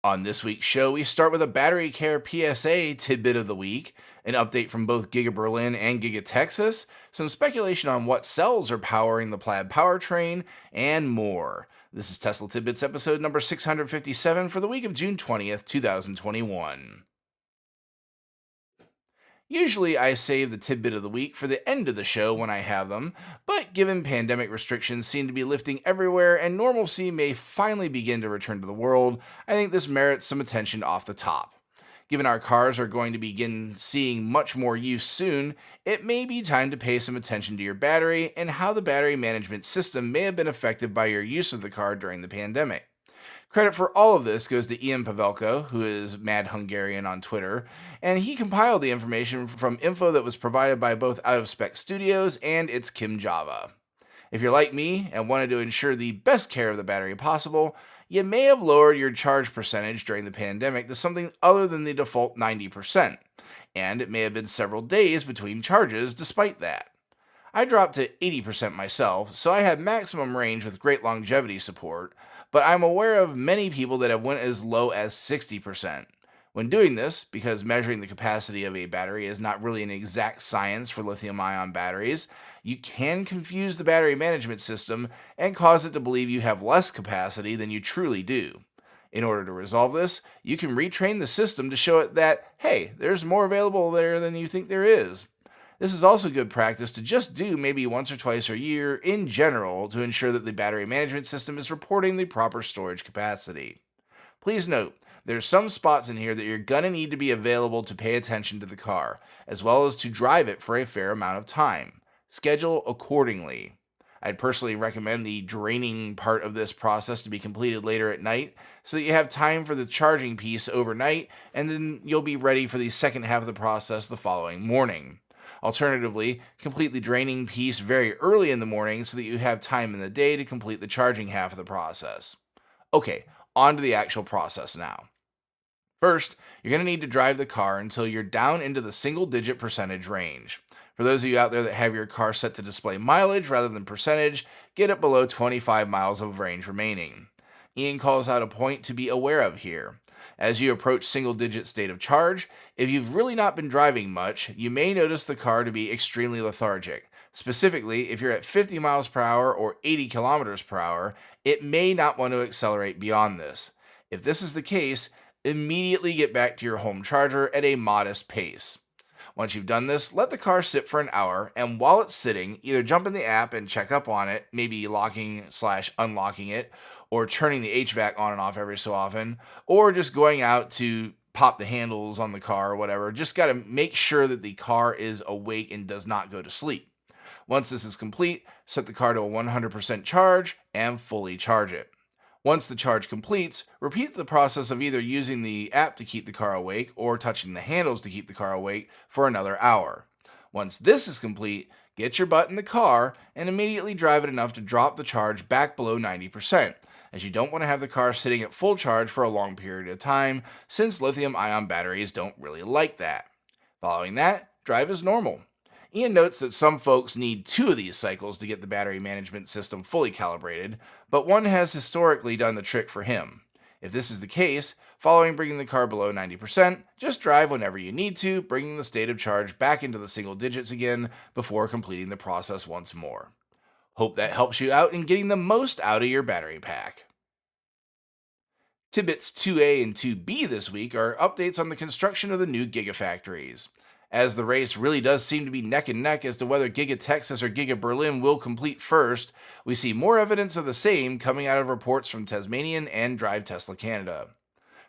On this week's show, we start with a battery care PSA tidbit of the week, an update from both GIgaBerlin and GigaTexas, some speculation on what cells are powering the Plaid powertrain, and more. This is Tesla Tidbits episode number 657 for the week of June 20th, 2021. Usually, I save the tidbit of the week for the end of the show when I have them, but given pandemic restrictions seem to be lifting everywhere and normalcy may finally begin to return to the world, I think this merits some attention off the top. Given our cars are going to begin seeing much more use soon, it may be time to pay some attention to your battery and how the battery management system may have been affected by your use of the car during the pandemic. Credit for all of this goes to Ian Pavelko, who is Mad Hungarian on Twitter, and he compiled the information from info that was provided by both Out of Spec Studios and its Kim Java. If you're like me and wanted to ensure the best care of the battery possible, you may have lowered your charge percentage during the pandemic to something other than the default 90%, and it may have been several days between charges despite that. I dropped to 80% myself, so I had maximum range with great longevity support, but I'm aware of many people that have went as low as 60%. When doing this, because measuring the capacity of a battery is not really an exact science for lithium-ion batteries, you can confuse the battery management system and cause it to believe you have less capacity than you truly do. In order to resolve this, you can retrain the system to show it that, hey, there's more available there than you think there is. This is also good practice to just do maybe once or twice a year in general to ensure that the battery management system is reporting the proper storage capacity. Please note, there's some spots in here that you're going to need to be available to pay attention to the car, as well as to drive it for a fair amount of time. Schedule accordingly. I'd personally recommend the draining part of this process to be completed later at night so that you have time for the charging piece overnight and then you'll be ready for the second half of the process the following morning. Alternatively, complete the draining piece very early in the morning so that you have time in the day to complete the charging half of the process. Okay, on to the actual process now. First, you're going to need to drive the car until you're down into the single-digit percentage range. For those of you out there that have your car set to display mileage rather than percentage, get it below 25 miles of range remaining. Ian calls out a point to be aware of here. As you approach single-digit state of charge, if you've really not been driving much, you may notice the car to be extremely lethargic. Specifically, if you're at 50 miles per hour or 80 kilometers per hour, it may not want to accelerate beyond this. If this is the case, immediately get back to your home charger at a modest pace. Once you've done this, let the car sit for an hour, and while it's sitting, either jump in the app and check up on it, maybe locking/unlocking it, or turning the HVAC on and off every so often, or just going out to pop the handles on the car or whatever. Just got to make sure that the car is awake and does not go to sleep. Once this is complete, set the car to a 100% charge and fully charge it. Once the charge completes, repeat the process of either using the app to keep the car awake or touching the handles to keep the car awake for another hour. Once this is complete, get your butt in the car and immediately drive it enough to drop the charge back below 90%, as you don't want to have the car sitting at full charge for a long period of time, since lithium-ion batteries don't really like that. Following that, drive as normal. Ian notes that some folks need 2 of these cycles to get the battery management system fully calibrated, but one has historically done the trick for him. If this is the case, following bringing the car below 90%, just drive whenever you need to, bringing the state of charge back into the single digits again before completing the process once more. Hope that helps you out in getting the most out of your battery pack. Tidbits 2A and 2B this week are updates on the construction of the new Gigafactories. As the race really does seem to be neck and neck as to whether GigaTexas or GIgaBerlin will complete first, we see more evidence of the same coming out of reports from Tasmanian and Drive Tesla Canada.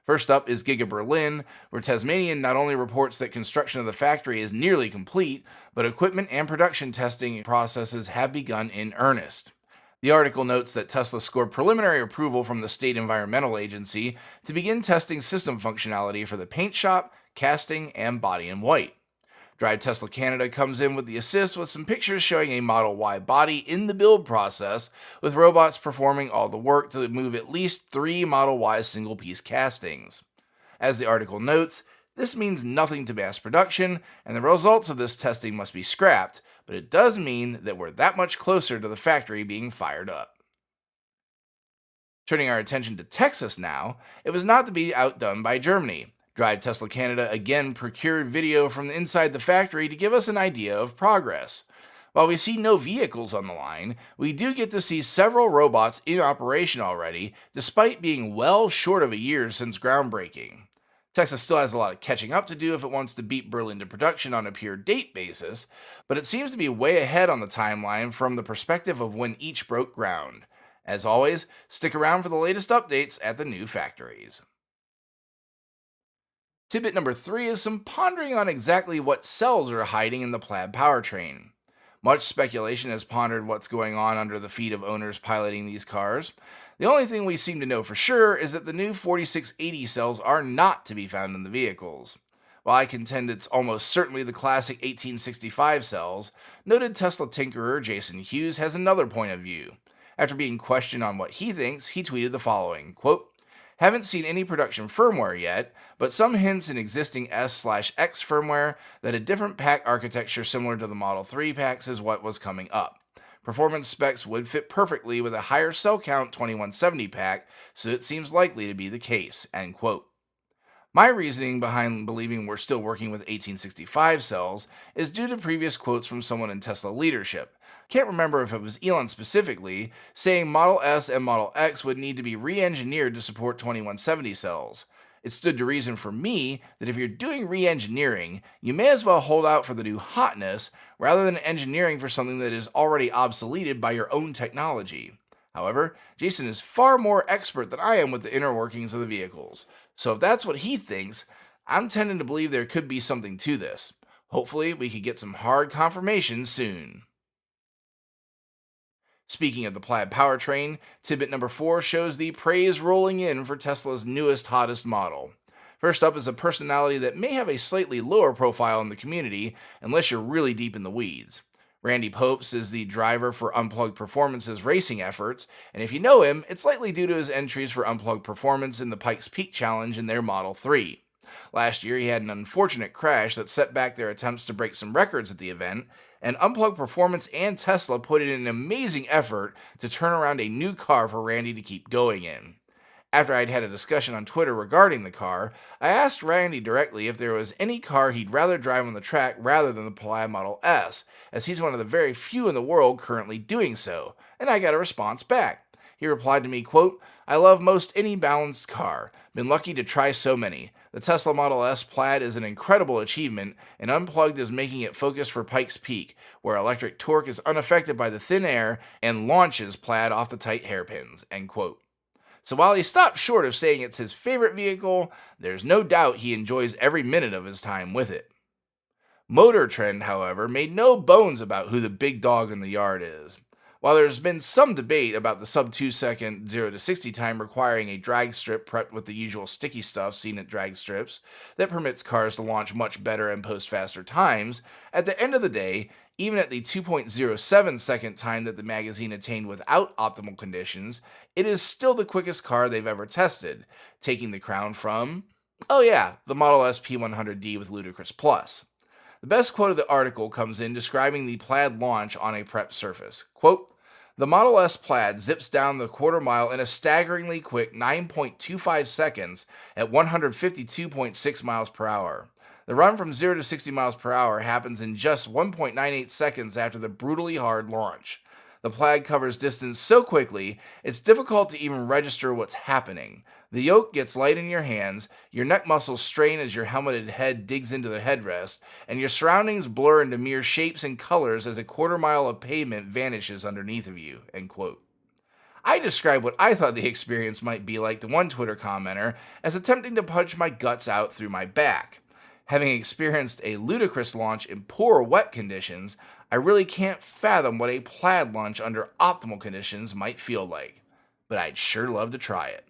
First up is GigaBerlin, where Tasmanian not only reports that construction of the factory is nearly complete, but equipment and production testing processes have begun in earnest. The article notes that Tesla scored preliminary approval from the State Environmental Agency to begin testing system functionality for the paint shop, casting, and body in white. Drive Tesla Canada comes in with the assist with some pictures showing a Model Y body in the build process, with robots performing all the work to move at least 3 Model Y single-piece castings. As the article notes, this means nothing to mass production, and the results of this testing must be scrapped, but it does mean that we're that much closer to the factory being fired up. Turning our attention to Texas now, it was not to be outdone by Germany. Drive Tesla Canada again procured video from inside the factory to give us an idea of progress. While we see no vehicles on the line, we do get to see several robots in operation already, despite being well short of a year since groundbreaking. Texas still has a lot of catching up to do if it wants to beat Berlin to production on a pure date basis, but it seems to be way ahead on the timeline from the perspective of when each broke ground. As always, stick around for the latest updates at the new factories. Tidbit number 3 is some pondering on exactly what cells are hiding in the Plaid powertrain. Much speculation has pondered what's going on under the feet of owners piloting these cars. The only thing we seem to know for sure is that the new 4680 cells are not to be found in the vehicles. While I contend it's almost certainly the classic 1865 cells, noted Tesla tinkerer Jason Hughes has another point of view. After being questioned on what he thinks, he tweeted the following, quote, "Haven't seen any production firmware yet, but some hints in existing S/X firmware that a different pack architecture similar to the Model 3 packs is what was coming up. Performance specs would fit perfectly with a higher cell count 2170 pack, so it seems likely to be the case." End quote. My reasoning behind believing we're still working with 1865 cells is due to previous quotes from someone in Tesla leadership. Can't remember if it was Elon specifically, saying Model S and Model X would need to be re-engineered to support 2170 cells. It stood to reason for me that if you're doing re-engineering, you may as well hold out for the new hotness rather than engineering for something that is already obsoleted by your own technology. However, Jason is far more expert than I am with the inner workings of the vehicles. So if that's what he thinks, I'm tending to believe there could be something to this. Hopefully, we could get some hard confirmation soon. Speaking of the Plaid powertrain, tidbit number 4 shows the praise rolling in for Tesla's newest, hottest model. First up is a personality that may have a slightly lower profile in the community, unless you're really deep in the weeds. Randy Popes is the driver for Unplugged Performance's racing efforts, and if you know him, it's likely due to his entries for Unplugged Performance in the Pikes Peak Challenge in their Model 3. Last year, he had an unfortunate crash that set back their attempts to break some records at the event, and Unplugged Performance and Tesla put in an amazing effort to turn around a new car for Randy to keep going in. After I'd had a discussion on Twitter regarding the car, I asked Randy directly if there was any car he'd rather drive on the track rather than the Plaid Model S, as he's one of the very few in the world currently doing so, and I got a response back. He replied to me, quote, "I love most any balanced car. Been lucky to try so many. The Tesla Model S Plaid is an incredible achievement, and Unplugged is making it focus for Pikes Peak, where electric torque is unaffected by the thin air and launches Plaid off the tight hairpins." End quote. So while he stopped short of saying it's his favorite vehicle, there's no doubt he enjoys every minute of his time with it. Motor Trend, however, made no bones about who the big dog in the yard is. While there's been some debate about the sub 2 second 0 to 60 time requiring a drag strip prepped with the usual sticky stuff seen at drag strips that permits cars to launch much better and post faster times, at the end of the day, even at the 2.07 second time that the magazine attained without optimal conditions, it is still the quickest car they've ever tested, taking the crown from, oh yeah, the Model S P100D with Ludicrous Plus. The best quote of the article comes in describing the Plaid launch on a prep surface. Quote, "The Model S Plaid zips down the quarter mile in a staggeringly quick 9.25 seconds at 152.6 miles per hour. The run from 0 to 60 miles per hour happens in just 1.98 seconds after the brutally hard launch. The Plaid covers distance so quickly, it's difficult to even register what's happening. The yoke gets light in your hands, your neck muscles strain as your helmeted head digs into the headrest, and your surroundings blur into mere shapes and colors as a quarter mile of pavement vanishes underneath of you." End quote. I described what I thought the experience might be like to one Twitter commenter as attempting to punch my guts out through my back. Having experienced a ludicrous launch in poor wet conditions, I really can't fathom what a Plaid launch under optimal conditions might feel like. But I'd sure love to try it.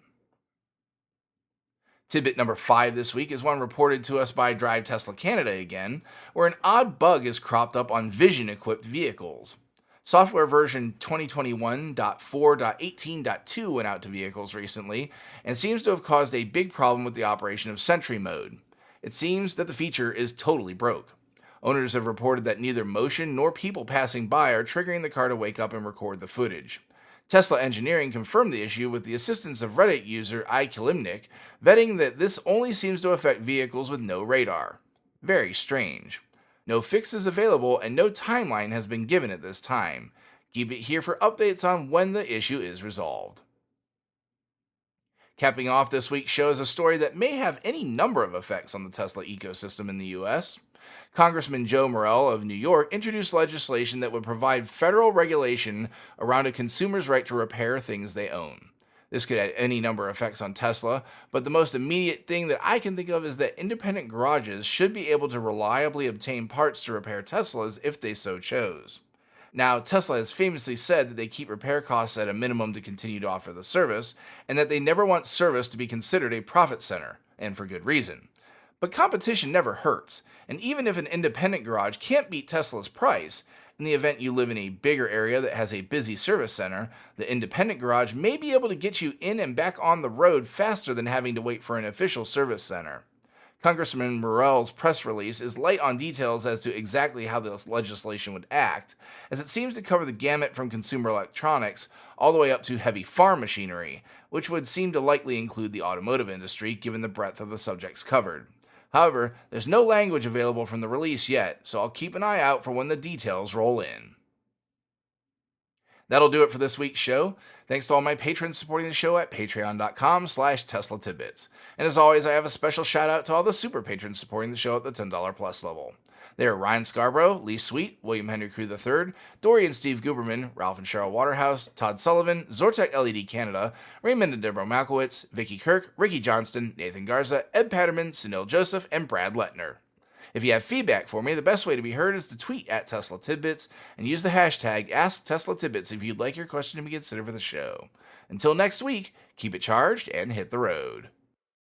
Tidbit number 5 this week is one reported to us by Drive Tesla Canada again, where an odd bug is cropped up on vision-equipped vehicles. Software version 2021.4.18.2 went out to vehicles recently, and seems to have caused a big problem with the operation of Sentry Mode. It seems that the feature is totally broke. Owners have reported that neither motion nor people passing by are triggering the car to wake up and record the footage. Tesla engineering confirmed the issue with the assistance of Reddit user iKilimnik, vetting that this only seems to affect vehicles with no radar. Very strange. No fix is available and no timeline has been given at this time. Keep it here for updates on when the issue is resolved. Capping off this week's show is a story that may have any number of effects on the Tesla ecosystem in the US. Congressman Joe Morell of New York introduced legislation that would provide federal regulation around a consumer's right to repair things they own. This could have any number of effects on Tesla, but the most immediate thing that I can think of is that independent garages should be able to reliably obtain parts to repair Teslas if they so chose. Now, Tesla has famously said that they keep repair costs at a minimum to continue to offer the service, and that they never want service to be considered a profit center, and for good reason. But competition never hurts, and even if an independent garage can't beat Tesla's price, in the event you live in a bigger area that has a busy service center, the independent garage may be able to get you in and back on the road faster than having to wait for an official service center. Congressman Morell's press release is light on details as to exactly how this legislation would act, as it seems to cover the gamut from consumer electronics all the way up to heavy farm machinery, which would seem to likely include the automotive industry given the breadth of the subjects covered. However, there's no language available from the release yet, so I'll keep an eye out for when the details roll in. That'll do it for this week's show. Thanks to all my patrons supporting the show at patreon.com/Tesla Tidbits. And as always, I have a special shout out to all the super patrons supporting the show at the $10 plus level. They are Ryan Scarborough, Lee Sweet, William Henry Crew III, Dory and Steve Guberman, Ralph and Cheryl Waterhouse, Todd Sullivan, Zortec LED Canada, Raymond and Deborah Malkowitz, Vicky Kirk, Ricky Johnston, Nathan Garza, Ed Patterman, Sunil Joseph, and Brad Lettner. If you have feedback for me, the best way to be heard is to tweet at Tesla Tidbits and use the hashtag AskTeslaTidbits if you'd like your question to be considered for the show. Until next week, keep it charged and hit the road.